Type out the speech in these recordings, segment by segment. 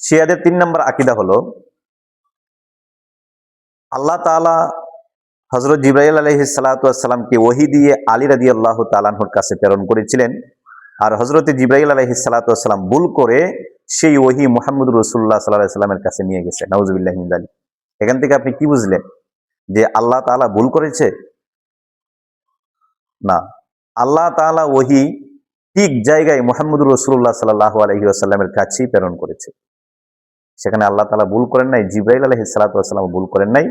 শিয়াদের 3 নম্বর আকীদা হলো আল্লাহ তাআলা হযরত জিবরাইল আলাইহিস সালাতু ওয়াস সালামকে ওহী দিয়ে আলী রাদিয়াল্লাহু তাআলা আনহুর কাছে প্রেরণ করেছিলেন। আর হযরত জিবরাইল আলাইহিস সালাতু ওয়াস সালাম ভুল করে সেই ওহী মুহাম্মদুর রাসূলুল্লাহ সাল্লাল্লাহু আলাইহি ওয়াসাল্লামের কাছে নিয়ে গেছে। নাউযুবিল্লাহি মিন যালিক। এখান থেকে আপনি কি বুঝলেন? যে আল্লাহ তাআলা ভুল করেছে? না, আল্লাহ তাআলা ওহী ঠিক জায়গায় মুহাম্মদুর রাসূলুল্লাহ সাল্লাল্লাহু আলাইহি ওয়াসাল্লামের কাছেই প্রেরণ করেছে। সেখানে আল্লাহ তাআলা ভুল করেন নাই, জিবরাইল আলাইহিস সালাতু ওয়াস সালাম ভুল করেন নাই।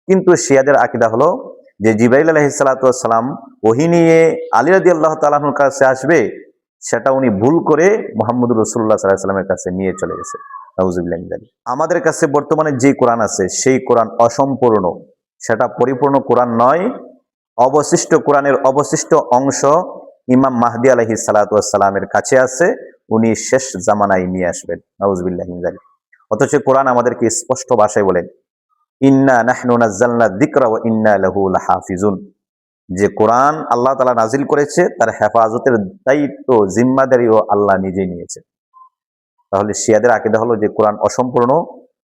কিন্তু শিয়াদের আকীদা হলো যে জিবরাইল আলাইহিস সালাতু ওয়াস সালাম ওহী নিয়ে আলী রাদিয়াল্লাহু তাআলা আনহুর কাছে আসবে, সেটা উনি ভুল করে মুহাম্মদুর রাসূলুল্লাহ সাল্লাল্লাহু আলাইহি ওয়াসাল্লামের কাছে নিয়ে চলে গেছে। নাউযুবিল্লাহি মিন যালিক। আমাদের কাছে বর্তমানে যে কোরআন আছে সেই কোরআন অসম্পূর্ণ, সেটা পরিপূর্ণ কোরআন নয়। অবশিষ্ট কোরআনের অবশিষ্ট অংশ ইমাম মাহদী আলাইহিস সালাতু ওয়াস সালামের কাছে আছে, উনি শেষ জামানায় নিয়ে আসবেন। নাউযুবিল্লাহি মিন যালিক। অথচ কোরআন আমাদেরকে স্পষ্ট ভাষায় বলেন, ইন্না নাহনু নাযালনা যিকরা ওয়া ইন্না লাহু লাহাফিজুন, যে কোরআন আল্লাহ তাআলা নাজিল করেছে তার হেফাজতের দায়িত্ব জিম্মাদারিও আল্লাহ নিজেই নিয়েছে। তাহলে শিয়াদের আকীদা হলো যে কোরআন অসম্পূর্ণ,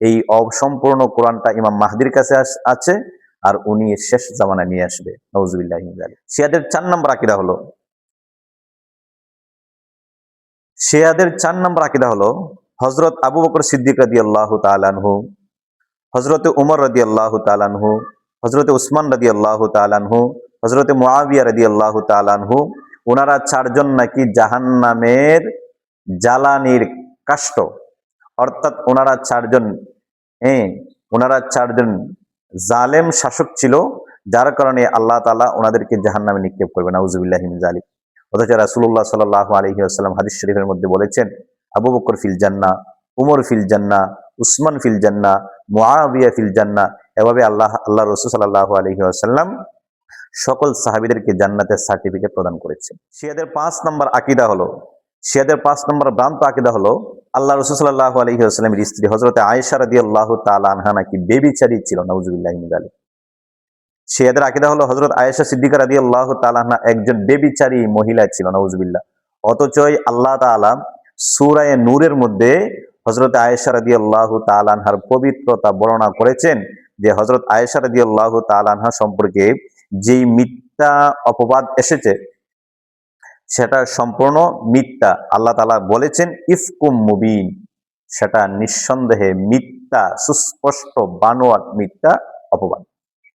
এই অসম্পূর্ণ কোরআনটা ইমাম মাহদীর কাছে আছে আর উনি শেষ জামানায় নিয়ে আসবে। নাউযুবিল্লাহি মিন যালিক। শিয়াদের 4 নম্বর আকীদা হলো হযরত আবু বকর সিদ্দিক রাদিয়াল্লাহু তাআলা আনহু, হযরত উমর রাদিয়াল্লাহু তাআলা আনহু, হযরত উসমান রাদিয়াল্লাহু তাআলা আনহু, হযরত মুআবিয়া রাদিয়াল্লাহু তাআলা আনহু, ওনারা 4 জন নাকি জাহান্নামের জ্বালানির কাষ্ঠ। অর্থাৎ ওনারা 4 জন জালেম শাসক ছিল, যার কারণে আল্লাহ তাআলা ওনাদেরকে জাহান্নামে নিক্ষেপ করবেন। নাউযুবিল্লাহি মিন যালিক। অথচ রাসূলুল্লাহ সাল্লাল্লাহু আলাইহি ওয়াসাল্লাম হাদিস শরীফের মধ্যে বলেছেন, আবু বকর ফিল জান্নাহ, উমর ফিল জান্নাহ, উসমান ফিল জান্নাহ, মুআবিয়া ফিল জান্নাহ। এভাবে আল্লাহ রাসূল সাল্লাল্লাহু আলাইহি ওয়াসাল্লাম সকল সাহাবীদেরকে জান্নাতের সার্টিফিকেট প্রদান করেছেন। শিয়াদের 5 নম্বর ভ্রান্ত আকীদা হলো আল্লাহ রাসূল সাল্লাল্লাহু আলাইহি ওয়াসাল্লামের স্ত্রী হযরত আয়েশা রাদিয়াল্লাহু তাআলা আনহা নাকি বেবিচারী ছিল। নাউযুবিল্লাহি মিন যালিক। শিয়াদের আকীদা হলো হযরত আয়েশা সিদ্দিকা রাদিয়াল্লাহু তাআলা আনহা একজন বেবিচারী মহিলা ছিল। নাউযুবিল্লাহ। অথচ আল্লাহ তাআলা সূরা নূরের মধ্যে হযরত আয়েশা রাদিয়াল্লাহু তাআলা আনহার পবিত্রতা বর্ণনা করেছেন, যে হযরত আয়েশা রাদিয়াল্লাহু তাআলা আনহা সম্পর্কে যেই মিথ্যা অপবাদ এসেছে সেটা সম্পূর্ণ মিথ্যা। আল্লাহ তাআলা বলেছেন ইফকুম মুবিন, সেটা নিঃসন্দেহে মিথ্যা, সুস্পষ্ট বানোয়াট মিথ্যা অপবাদ।